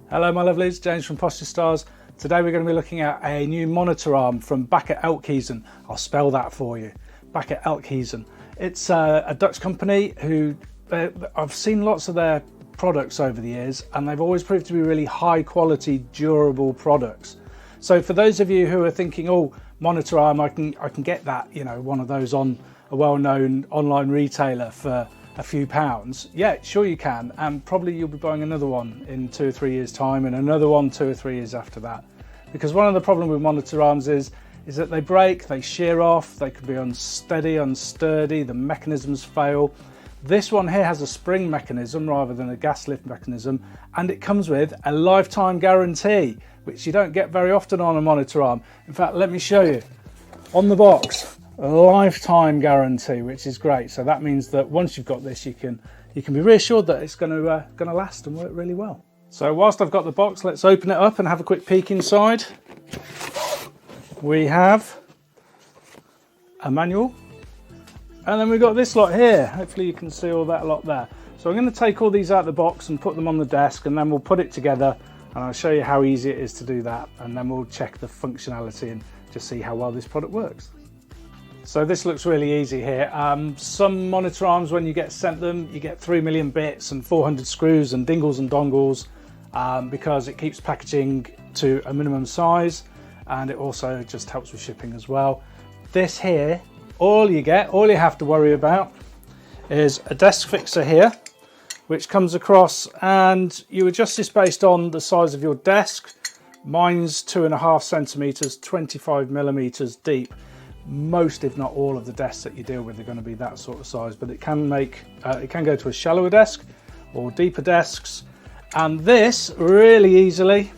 Hello my lovelies, James from Posture Stars. Today we're going to be looking at a new monitor arm from Bakker Elkhuizen. I'll spell that for you. Bakker Elkhuizen. It's a Dutch company who, I've seen lots of their products over the years and they've always proved to be really high quality, durable products. So for those of you who are thinking, oh, monitor arm, I can get that, you know, one of those on a well-known online retailer for a few pounds. Yeah, sure you can, and probably you'll be buying another one in 2 or 3 years time and another one 2 or 3 years after that. Because one of the problems with monitor arms is that they break, they shear off, they can be unsteady, unsturdy, the mechanisms fail. This one here has a spring mechanism rather than a gas lift mechanism, and it comes with a lifetime guarantee, which you don't get very often on a monitor arm. In fact, let me show you. On the box, a lifetime guarantee, which is great. So that means that once you've got this, you can be reassured that it's going to last and work really well. So whilst I've got the box, let's open it up and have a quick peek inside. We have a manual, and then we've got this lot here. Hopefully you can see all that lot there. So I'm going to take all these out of the box and put them on the desk, and then we'll put it together and I'll show you how easy it is to do that, and then we'll check the functionality and just see how well this product works. So this looks really easy here. Some monitor arms, when you get sent them, you get 3 million bits and 400 screws and dingles and dongles, because it keeps packaging to a minimum size, and it also just helps with shipping as well. This here, all you have to worry about is a desk fixer here, which comes across, and you adjust this based on the size of your desk. Mine's 2.5 centimeters, 25 millimeters deep. Most, if not all, of the desks that you deal with are going to be that sort of size, but it can go to a shallower desk or deeper desks. And this really easily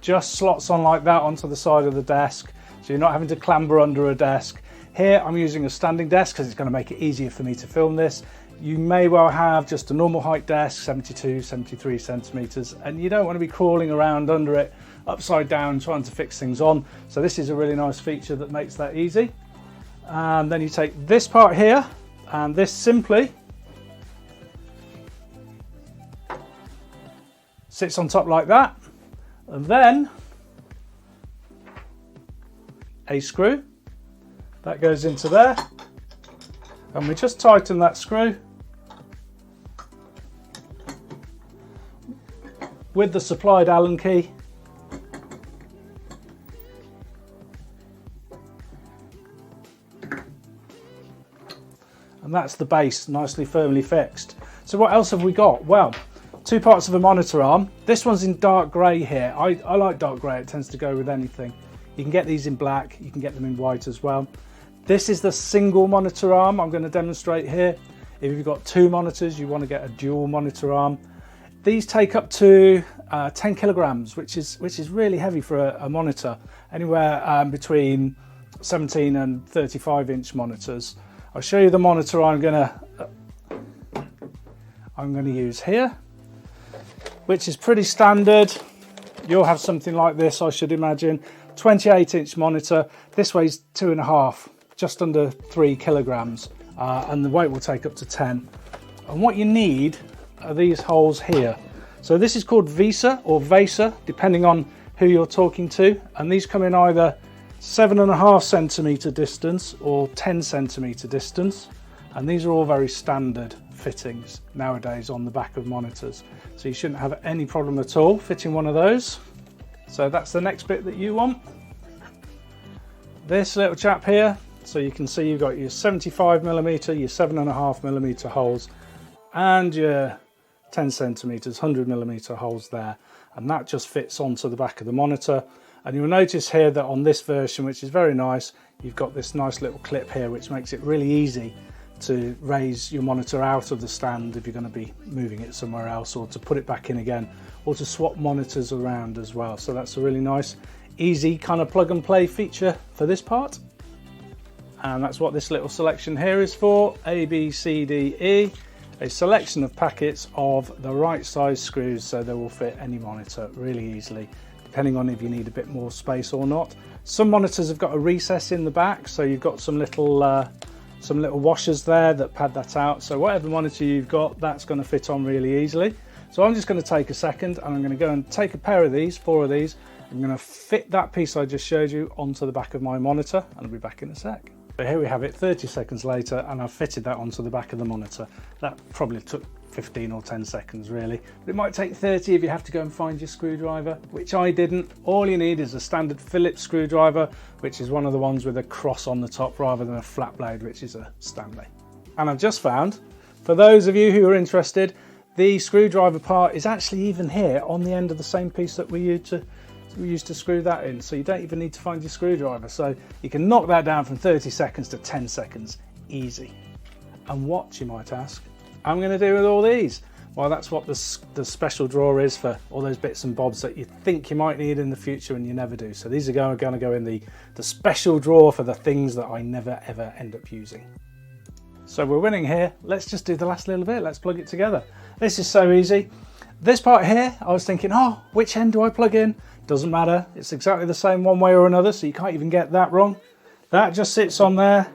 just slots on like that onto the side of the desk, so you're not having to clamber under a desk. Here I'm using a standing desk because it's going to make it easier for me to film this. You may well have just a normal height desk, 72, 73 centimeters, and you don't want to be crawling around under it upside down trying to fix things on. So this is a really nice feature that makes that easy. And then you take this part here, and this simply sits on top like that, and then a screw that goes into there, and we just tighten that screw with the supplied Allen key. And that's the base, nicely firmly fixed. So what else have we got? Well, 2 parts of a monitor arm. This one's in dark grey here. I like dark grey, it tends to go with anything. You can get these in black, you can get them in white as well. This is the single monitor arm I'm going to demonstrate here. If you've got 2 monitors, you want to get a dual monitor arm. These take up to 10 kilograms, which is really heavy for a monitor. Anywhere between 17 and 35 inch monitors. I'll show you the monitor I'm going to use here, which is pretty standard. You'll have something like this, I should imagine. 28 inch monitor. This weighs 2.5, just under 3 kilograms, and the weight will take up to 10. And what you need are these holes here. So this is called Visa or Vasa, depending on who you're talking to, and these come in either 7.5 centimeter distance or 10 centimeter distance, and these are all very standard fittings nowadays on the back of monitors, so you shouldn't have any problem at all fitting one of those. So that's the next bit that you want, this little chap here. So you can see you've got your 75 millimeter, your 7.5 millimeter holes, and your 10 centimeters, 100 millimeter holes there, and that just fits onto the back of the monitor. And you'll notice here that on this version, which is very nice, you've got this nice little clip here, which makes it really easy to raise your monitor out of the stand if you're going to be moving it somewhere else, or to put it back in again, or to swap monitors around as well. So that's a really nice, easy kind of plug and play feature for this part. And that's what this little selection here is for. A, B, C, D, E. A selection of packets of the right size screws, so they will fit any monitor really easily, depending on if you need a bit more space or not. Some monitors have got a recess in the back, so you've got some little some little washers there that pad that out. So whatever monitor you've got, that's going to fit on really easily. So I'm just going to take a second and I'm going to go and take a pair of these, 4 of these. I'm going to fit that piece I just showed you onto the back of my monitor, and I'll be back in a sec. So here we have it 30 seconds later, and I've fitted that onto the back of the monitor. That probably took 15 or 10 seconds really, but it might take 30 if you have to go and find your screwdriver, which I didn't. All you need is a standard Phillips screwdriver, which is one of the ones with a cross on the top rather than a flat blade, which is a Stanley. And I've just found, for those of you who are interested, the screwdriver part is actually even here on the end of the same piece that we used to screw that in, so you don't even need to find your screwdriver. So you can knock that down from 30 seconds to 10 seconds, easy. And what, you might ask, I'm going to do with all these? Well, that's what the special drawer is for all those bits and bobs that you think you might need in the future and you never do. So these are going to go in the special drawer for the things that I never ever end up using. So we're winning here. Let's just do the last little bit. Let's plug it together. This is so easy. This part here, I was thinking, oh, which end do I plug in? Doesn't matter. It's exactly the same one way or another, so you can't even get that wrong. That just sits on there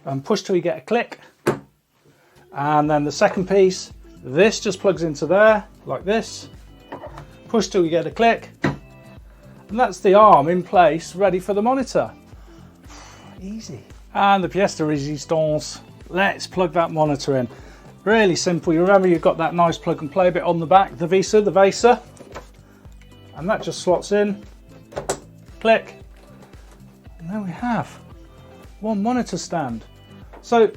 and push till you get a click. And then the second piece, this just plugs into there like this. Push till you get a click. And that's the arm in place, ready for the monitor. Easy. And the pièce de résistance. Let's plug that monitor in. Really simple. You remember you've got that nice plug and play bit on the back, the VESA. And that just slots in. Click. And there we have one monitor stand. So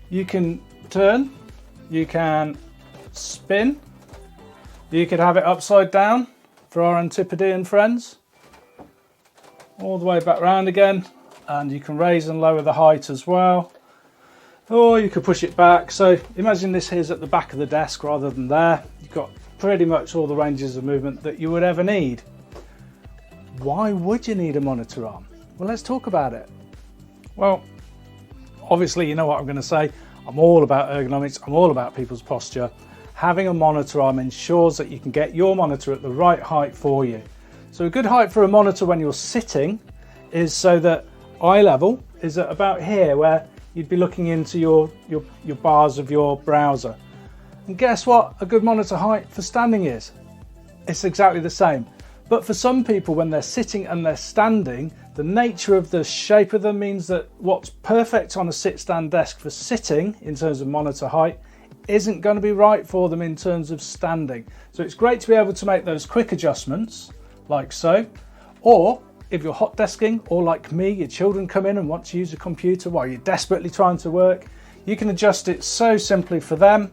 you can turn, you can spin, you could have it upside down for our Antipodean friends, all the way back round again, and you can raise and lower the height as well, or you could push it back. So imagine this here's at the back of the desk rather than there. You've got pretty much all the ranges of movement that you would ever need. Why would you need a monitor arm? Well, let's talk about it. Well, obviously you know what I'm going to say. I'm all about ergonomics, I'm all about people's posture. Having a monitor arm ensures that you can get your monitor at the right height for you. So a good height for a monitor when you're sitting is so that eye level is at about here, where you'd be looking into your bars of your browser. And guess what a good monitor height for standing is? It's exactly the same. But for some people, when they're sitting and they're standing, the nature of the shape of them means that what's perfect on a sit-stand desk for sitting in terms of monitor height isn't going to be right for them in terms of standing. So it's great to be able to make those quick adjustments like so. Or if you're hot desking, or like me, your children come in and want to use a computer while you're desperately trying to work, you can adjust it so simply for them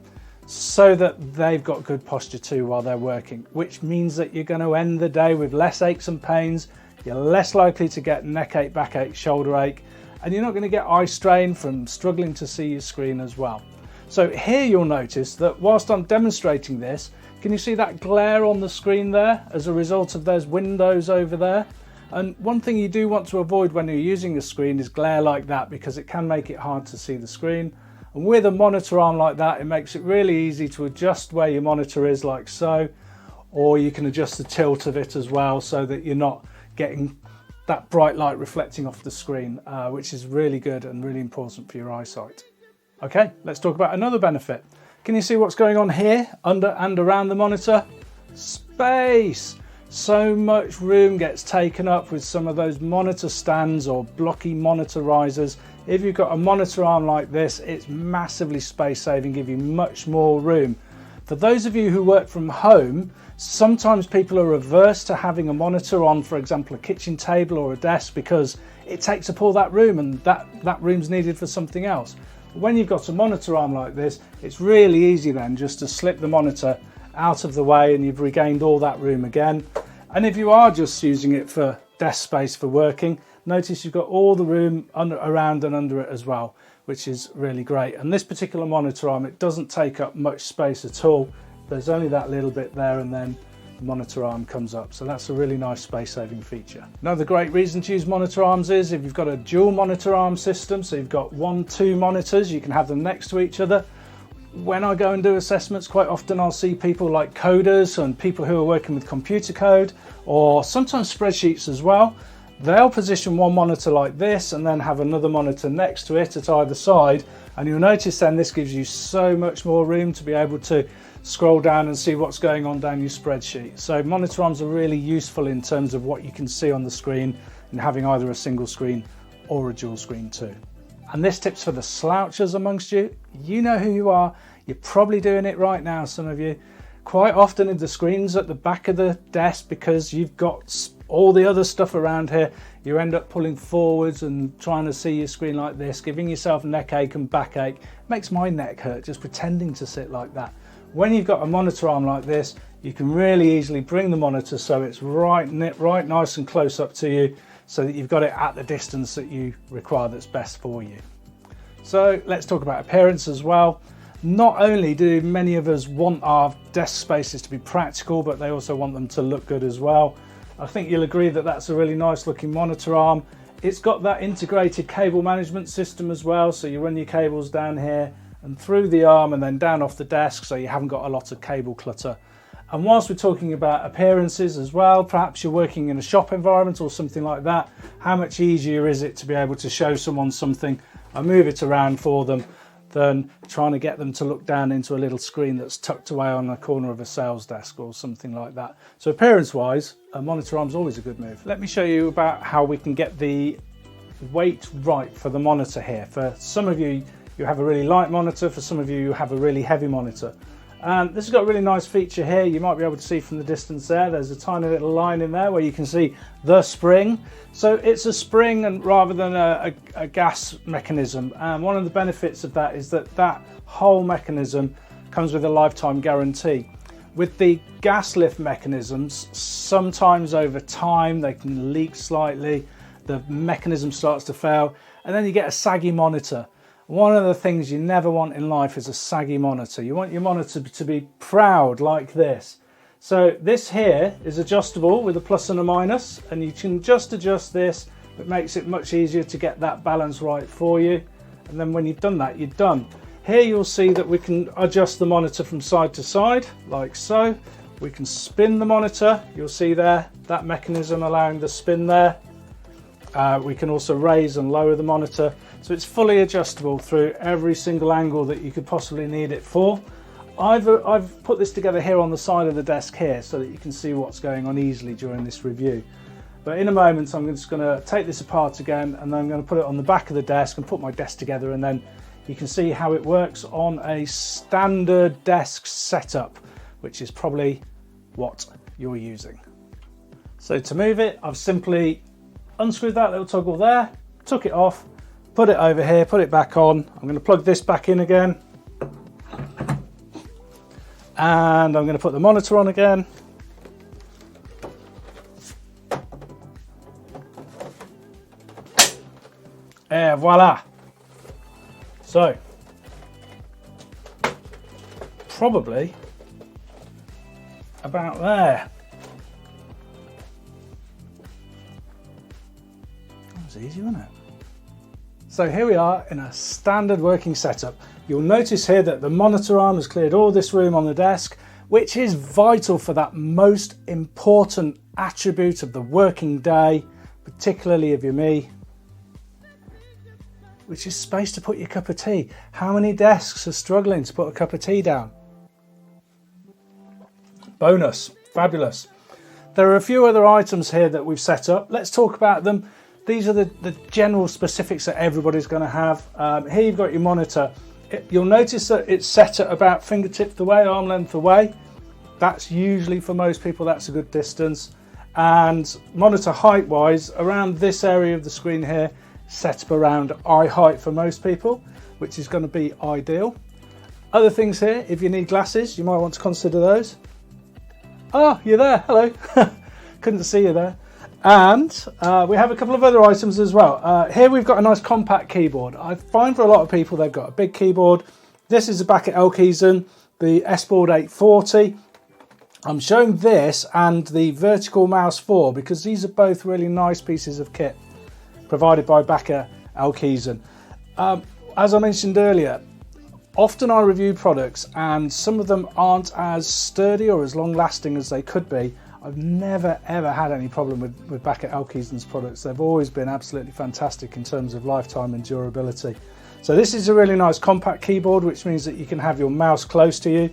so that they've got good posture too while they're working, which means that you're going to end the day with less aches and pains. You're less likely to get neck ache, backache, shoulder ache, and you're not going to get eye strain from struggling to see your screen as well. So here you'll notice that whilst I'm demonstrating this, can you see that glare on the screen there as a result of those windows over there? And one thing you do want to avoid when you're using the screen is glare like that, because it can make it hard to see the screen. And with a monitor arm like that, it makes it really easy to adjust where your monitor is like so, or you can adjust the tilt of it as well so that you're not getting that bright light reflecting off the screen, which is really good and really important for your eyesight. Okay, let's talk about another benefit. Can you see what's going on here under and around the monitor? Space! So much room gets taken up with some of those monitor stands or blocky monitor risers. If you've got a monitor arm like this, it's massively space saving, give you much more room. For those of you who work from home, sometimes people are averse to having a monitor on, for example, a kitchen table or a desk, because it takes up all that room and that room's needed for something else. But when you've got a monitor arm like this, it's really easy then just to slip the monitor out of the way and you've regained all that room again. And if you are just using it for desk space for working, notice you've got all the room around and under it as well, which is really great. And this particular monitor arm, it doesn't take up much space at all. There's only that little bit there and then the monitor arm comes up. So that's a really nice space saving feature. Another great reason to use monitor arms is if you've got a dual monitor arm system, so you've got 1-2 monitors, you can have them next to each other. When I go and do assessments, quite often I'll see people like coders and people who are working with computer code, or sometimes spreadsheets as well. They'll position one monitor like this and then have another monitor next to it at either side, and you'll notice then this gives you so much more room to be able to scroll down and see what's going on down your spreadsheet. So monitor arms are really useful in terms of what you can see on the screen and having either a single screen or a dual screen too. And this tip's for the slouchers amongst you. You know who you are. You're probably doing it right now, some of you. Quite often the screen's at the back of the desk because you've got all the other stuff around here. You end up pulling forwards and trying to see your screen like this, giving yourself neck ache and backache. Makes my neck hurt just pretending to sit like that. When you've got a monitor arm like this, you can really easily bring the monitor so it's right nice and close up to you, so that you've got it at the distance that you require that's best for you. So let's talk about appearance as well. Not only do many of us want our desk spaces to be practical, but they also want them to look good as well. I think you'll agree that that's a really nice looking monitor arm. It's got that integrated cable management system as well, so you run your cables down here and through the arm and then down off the desk, so you haven't got a lot of cable clutter. And whilst we're talking about appearances as well, perhaps you're working in a shop environment or something like that, how much easier is it to be able to show someone something and move it around for them than trying to get them to look down into a little screen that's tucked away on the corner of a sales desk or something like that. So appearance wise, a monitor arm is always a good move. Let me show you about how we can get the weight right for the monitor here. For some of you, you have a really light monitor. For some of you, you have a really heavy monitor. And this has got a really nice feature here. You might be able to see from the distance there. There's a tiny little line in there where you can see the spring. So it's a spring and rather than a gas mechanism. And one of the benefits of that is that that whole mechanism comes with a lifetime guarantee. With the gas lift mechanisms, sometimes over time they can leak slightly, the mechanism starts to fail, and then you get a saggy monitor. One of the things you never want in life is a saggy monitor. You want your monitor to be proud like this. So this here is adjustable with a plus and a minus, and you can just adjust this. It makes it much easier to get that balance right for you. And then when you've done that, you're done. Here you'll see that we can adjust the monitor from side to side, like so. We can spin the monitor. You'll see there, that mechanism allowing the spin there. We can also raise and lower the monitor. So it's fully adjustable through every single angle that you could possibly need it for. I've put this together here on the side of the desk here so that you can see what's going on easily during this review. But in a moment, I'm just going to take this apart again, and then I'm going to put it on the back of the desk and put my desk together, and then you can see how it works on a standard desk setup, which is probably what you're using. So to move it, I've simply unscrewed that little toggle there, took it off, put it over here, put it back on. I'm going to plug this back in again. And I'm going to put the monitor on again. And voila. So, probably about there. That was easy, wasn't it? So here we are in a standard working setup. You'll notice here that the monitor arm has cleared all this room on the desk, which is vital for that most important attribute of the working day, particularly if you're me, which is space to put your cup of tea. How many desks are struggling to put a cup of tea down? Bonus, fabulous. There are a few other items here that we've set up. Let's talk about them. These are the general specifics that everybody's going to have. Here you've got your monitor. You'll notice that it's set at about fingertip away, arm length away. That's usually for most people, that's a good distance. And monitor height wise, around this area of the screen here, set up around eye height for most people, which is going to be ideal. Other things here, if you need glasses, you might want to consider those. Oh, you're there, hello. Couldn't see you there. And we have a couple of other items as well. Here we've got a nice compact keyboard. I find for a lot of people they've got a big keyboard. This is a Bakker Elkhuizen, the S-Board 840. I'm showing this and the Vertical Mouse 4 because these are both really nice pieces of kit provided by Bakker Elkhuizen. As I mentioned earlier, often I review products and some of them aren't as sturdy or as long lasting as they could be. I've never ever had any problem with Bakker Elkhuizen's products. They've always been absolutely fantastic in terms of lifetime and durability. So this is a really nice compact keyboard, which means that you can have your mouse close to you.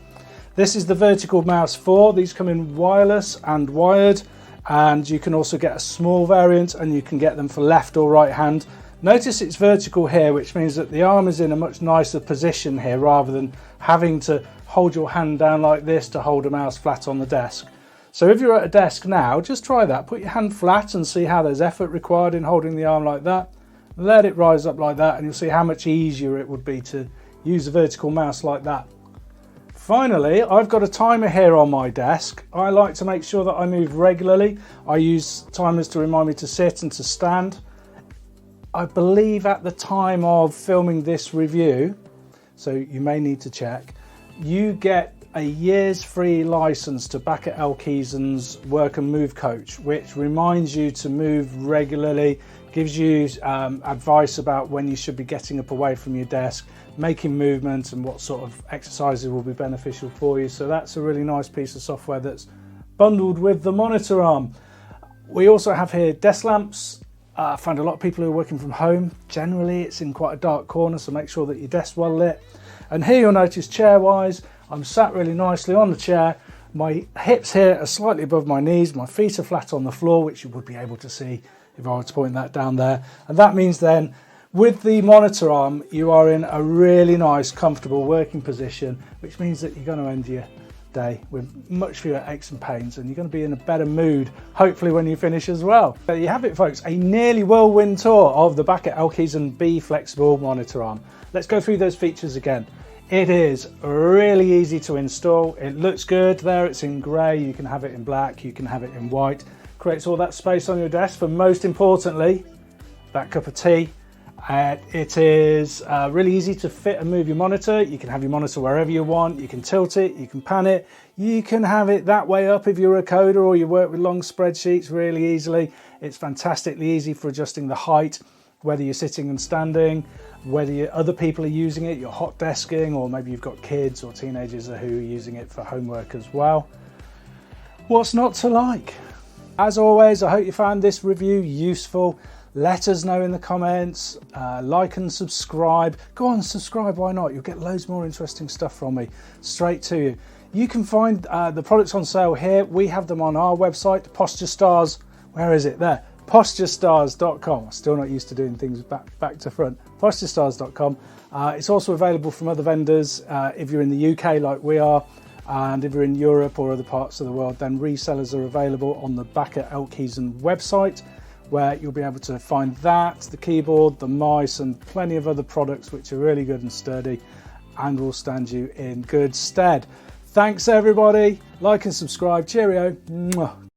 This is the vertical mouse 4. These come in wireless and wired, and you can also get a small variant, and you can get them for left or right hand. Notice it's vertical here, which means that the arm is in a much nicer position here rather than having to hold your hand down like this to hold a mouse flat on the desk. So if you're at a desk now, just try that. Put your hand flat and see how there's effort required in holding the arm like that. Let it rise up like that and you'll see how much easier it would be to use a vertical mouse like that. Finally, I've got a timer here on my desk. I like to make sure that I move regularly. I use timers to remind me to sit and to stand. I believe at the time of filming this review, so you may need to check, you get a year's free license to Bakker Elkhuizen's Work and Move Coach, which reminds you to move regularly, gives you advice about when you should be getting up away from your desk, making movement and what sort of exercises will be beneficial for you. So that's a really nice piece of software that's bundled with the monitor arm. We also have here desk lamps. I find a lot of people who are working from home, generally it's in quite a dark corner, so make sure that your desk's well lit. And here you'll notice chair-wise, I'm sat really nicely on the chair. My hips here are slightly above my knees, my feet are flat on the floor, which you would be able to see if I were to point that down there. And that means then, with the monitor arm, you are in a really nice, comfortable working position, which means that you're going to end your day with much fewer aches and pains, and you're going to be in a better mood hopefully when you finish as well. There you have it, folks, a nearly whirlwind tour of the Bakker Elkhuizen B flexible monitor arm. Let's go through those features again. It is really easy to install. It looks good there. It's in grey. You can have it in black, you can have it in white. Creates all that space on your desk for, most importantly, that cup of tea. It is really easy to fit and move your monitor. You can have your monitor wherever you want. You can tilt it, you can pan it. You can have it that way up if you're a coder or you work with long spreadsheets really easily. It's fantastically easy for adjusting the height, whether you're sitting and standing, whether other people are using it, you're hot desking, or maybe you've got kids or teenagers who are using it for homework as well. What's not to like? As always, I hope you found this review useful. Let us know in the comments, like and subscribe. Go on, subscribe, why not? You'll get loads more interesting stuff from me straight to you. You can find the products on sale here. We have them on our website, Posture Stars. Where is it? There, posturestars.com. I'm still not used to doing things back to front. Posturestars.com. It's also available from other vendors if you're in the UK like we are, and if you're in Europe or other parts of the world, then resellers are available on the Bakker Elkhuizen website, where you'll be able to find that, the keyboard, the mice, and plenty of other products which are really good and sturdy and will stand you in good stead. Thanks everybody, like and subscribe, cheerio. Mwah.